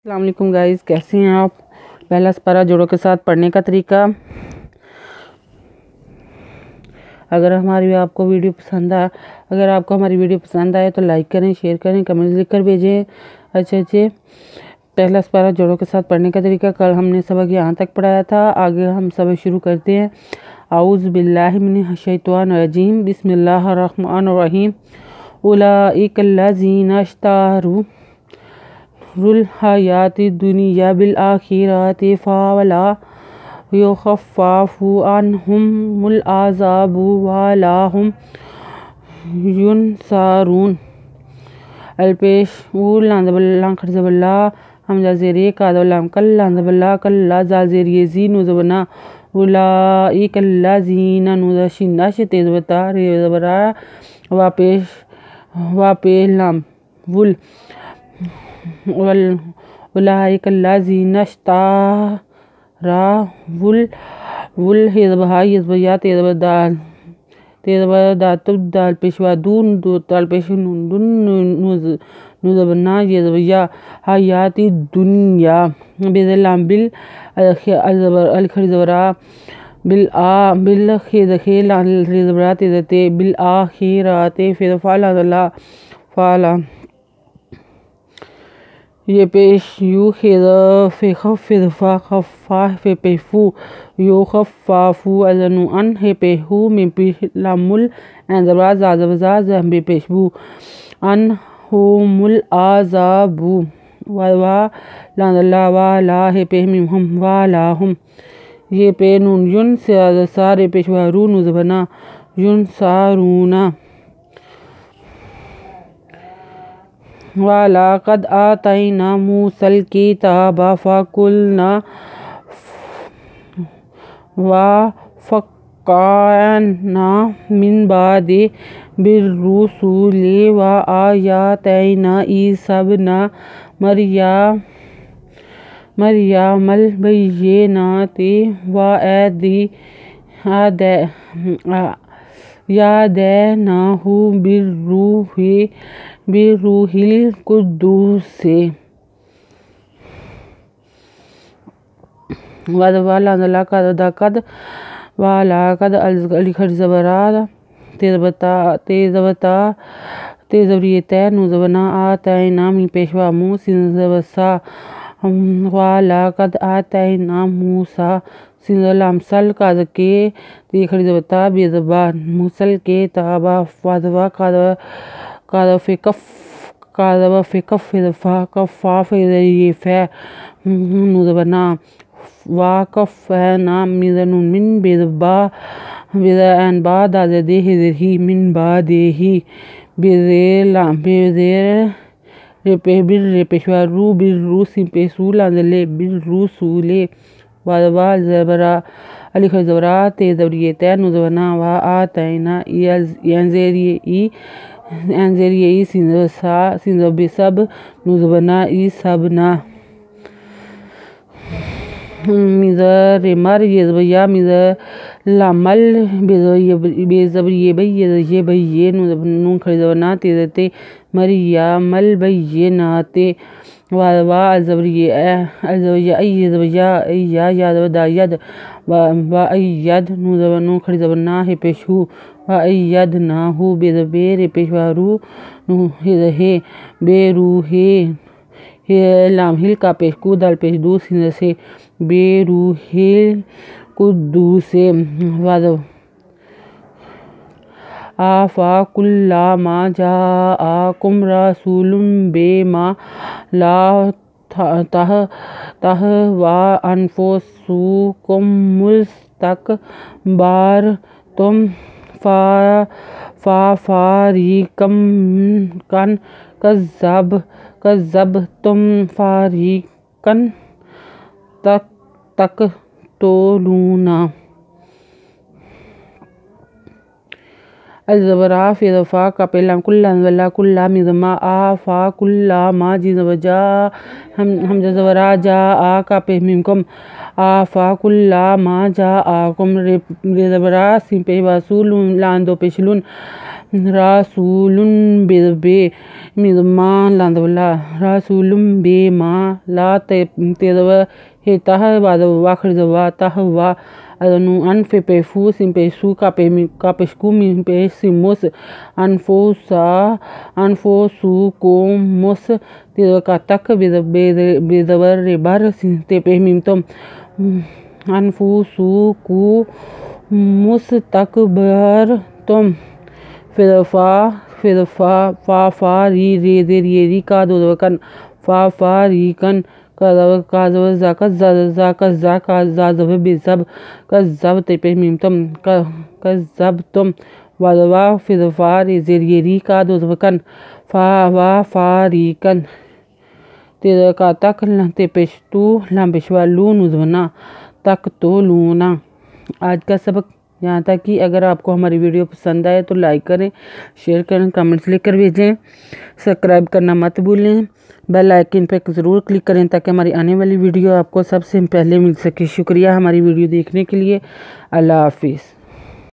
السلام علیکم گائز، کیسے ہیں آپ؟ پہلا سپارہ جوڑوں کے ساتھ پڑھنے کا طریقہ۔ اگر ہماری آپ کو ویڈیو پسند ہماری ویڈیو پسند آئے تو لائک کریں، شیئر کریں، کمنٹس لکھ کر بھیجیں۔ اچھا پہلا سپارہ جوڑوں کے ساتھ پڑھنے کا طریقہ۔ کل ہم نے سبق یہاں تک پڑھایا تھا، آگے ہم سبق شروع کرتے ہیں۔ اعوذ باللہ من الشیطان الرجیم، بسم اللہ الرحمن الرحیم۔ اولئک الذین اشتروا الحیاۃ الدنیا بالآخرۃ فلا یخفف عنہم العذاب ولا هم ینصرون۔ الپیش او لام خرز باللہ حمزہ زیرے قاد لام کل لام باللہ کلا زال زیرے زی نوزبنا اولئک الذین نوزشن نش تیزبتا ریزبرا واپیش لام ول اولئک الذین اشتروا ول حزبہ یزبیا تیزبدات دال پیشوا دون دال پیش نون نوزبنا یزبیا حیات دنیا بذلام بل الخرزبرا بالخیزخیل ریزبرات تیزتے بالآخرات فعلا فعلا یہ پیش یو خیز فخف فضفا خفا فیفو یو خفافو ازنو ان ہے پیہو میں پیش لامل انزبرا زازبزا زہبی پیشبو ان ہوم العذابو وا لاندلہ والا ہے پیش مہم والا ہم یہ پہ نون یون سارے پیشوا رو نوزبنا یون سارونا وَلَقَدْ آتَيْنَا مُوسَى الْكِتَابَ فَقُلْنَا وَفَقَّعْنَا مِنْ بَعْدِهِ بِالرُّسُلِ وَآتَيْنَا عِيسَى ابْنَ مَرْيَمَ الْبَيِّنَاتِ وَأَيَّدْنَاهُ بِالرُّوحِ الْقُدُسِ وَلَقَدْ الْخَرْزَبَرَا تیزبریتہ نوزبنا آتَيْنَا می پیشوا مو سنزبسا وَلَقَدْ آتَيْنَا مُوسَى سنزلام سل کازکے تیخرزبتا بیزبا موسل کے تابا وَذَوَا قَادَ فِقَف فِضفا قَفَّا فِضَيِّفَ نوزبنا وَقَفَّنَا مِزَنُن من بیزبا بیزان با دازدے حضرہی من بادہی بیزیر پیشوا رو بالروسی پیسو لاندلے بالرسولے وَذَوَا زبرا الخرزبرا تیزبریتہ نوزبنا وَآتَيْنَا انزیری سنزبسب نوزبنا ایسابنا مزرمر یزبیا مزلامل بیزبری نون خرزبنا تیزتے مریم البینات وَذَوَا الزبریہ یزبیا یاد وَأَيَّد نون خرزبنا ہے پیشو وَأَيَّدْنَاهُ بیزبیر پیشوا رو ہے بے روحے لام ہل کا پیشکو دال پیش دو سنزسے بے روحِ القدس آفَكُلَّمَا جَاءَكُمْ رَسُولٌ بِمَا لَا تَهْوَىٰ أَنفُسُكُمُ اسْتَكْبَرْتُمْ فَفَرِيقًا كَذَّبْتُمْ فَفَرِيقًا تَقْتُلُونَ۔ الزبرا فِضفا کپلام کلام ولا کلام مزما آفا کلما جزبجا حمزہ زبرا جا کپہ ممکم آفا کلما جا آکم ریزبرا سیم پیش واسول لاندو پیشلون رسول بے مدما لاندولا رسول بے ما لا تدو ہیتہ واخر زوا تہوا ادنو ان پیفو سم پیسو کاپشکو من پیسموس انفوسو کوموس تدکاتک بدور ریبار تپیمتم انفوسو کو مستقبرتم فافاری کا دودکن فافاریکن کذبتم وادوا فافاری کا دودکن فافاریکن تدکاتک تپشتو لمبشوالو نزونا تک تو لونا۔ آج کا سبق یہاں تک کہ اگر آپ کو ہماری ویڈیو پسند آئے تو لائک کریں، شیئر کریں، کمنٹس لکھ کر بھیجیں، سبسکرائب کرنا مت بھولیں، بیل آئیکن پہ ضرور کلک کریں تاکہ ہماری آنے والی ویڈیو آپ کو سب سے پہلے مل سکے۔ شکریہ ہماری ویڈیو دیکھنے کے لیے۔ اللہ حافظ۔